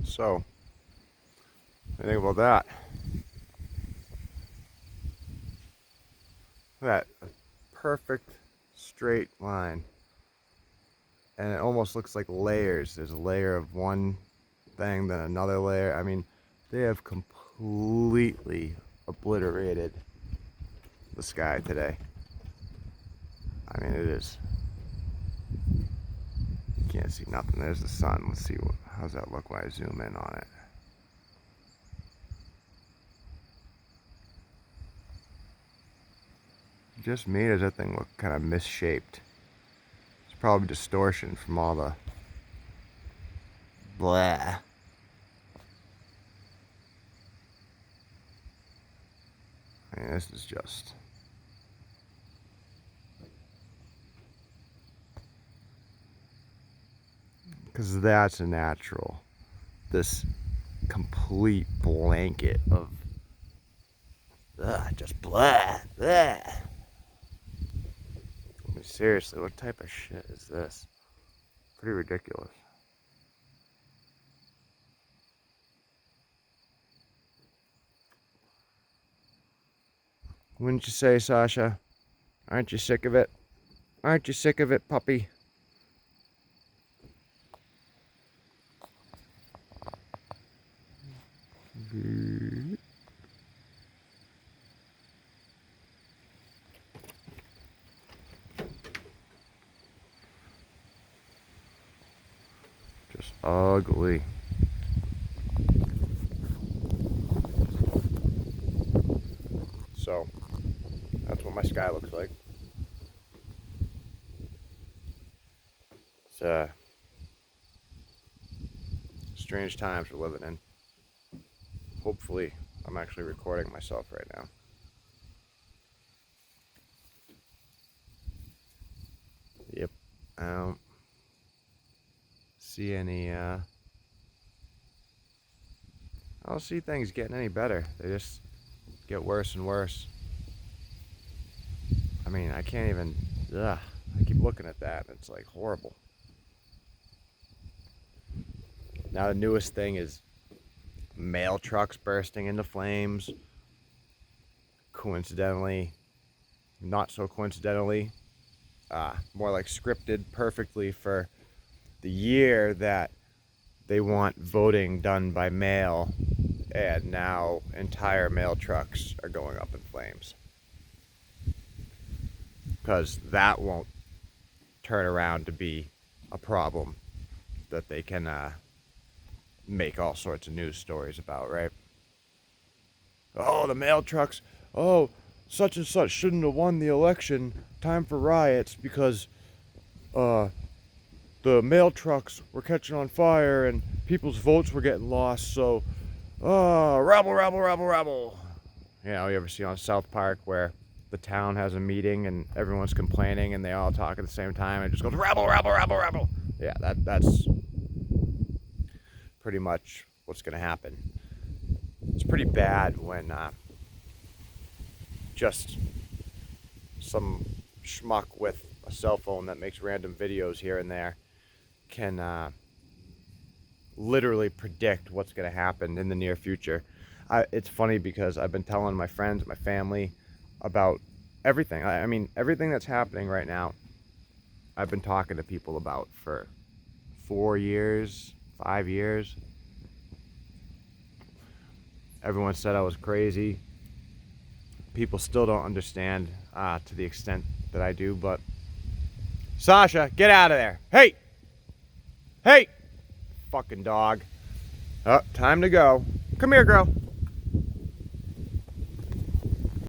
So, what do you think about that? Look at that, a perfect straight line. And it almost looks like layers. There's a layer of one thing, then another layer. I mean, they have completely obliterated the sky today. I mean, it is. You can't see nothing. There's the sun. Let's see how's that look when I zoom in on it. Just me, or does that thing look kind of misshaped? It's probably distortion from all the blah. I mean, this is just... because that's a natural. This complete blanket of just blah, blah. I mean, seriously, what type of shit is this? Pretty ridiculous. Wouldn't you say, Sasha? Aren't you sick of it? Aren't you sick of it, puppy? Just ugly. So, that's what my sky looks like. It's strange times we're living in. Hopefully, I'm actually recording myself right now. Yep, I don't see any, I don't see things getting any better. They just get worse and worse. I mean, I can't even, I keep looking at that and it's like horrible. Now the newest thing is mail trucks bursting into flames. Coincidentally, not so coincidentally, more like scripted perfectly for the year that they want voting done by mail, and now entire mail trucks are going up in flames. Because that won't turn around to be a problem that they can make all sorts of news stories about, right? Oh, the mail trucks, oh, such and such shouldn't have won the election, time for riots because the mail trucks were catching on fire and people's votes were getting lost, so rebel, rebel, rebel, rebel. You know, you ever see on South Park where the town has a meeting and everyone's complaining and they all talk at the same time and it just goes rebel, rebel, rebel, rebel. Yeah, that's pretty much what's going to happen. It's pretty bad when just some schmuck with a cell phone that makes random videos here and there can literally predict what's going to happen in the near future. It's funny because I've been telling my friends, my family about everything. I mean, everything that's happening right now, I've been talking to people about for 4 years, 5 years. Everyone said I was crazy. People still don't understand to the extent that I do, but Sasha, get out of there. Hey! Hey! Fucking dog. Oh, time to go. Come here, girl.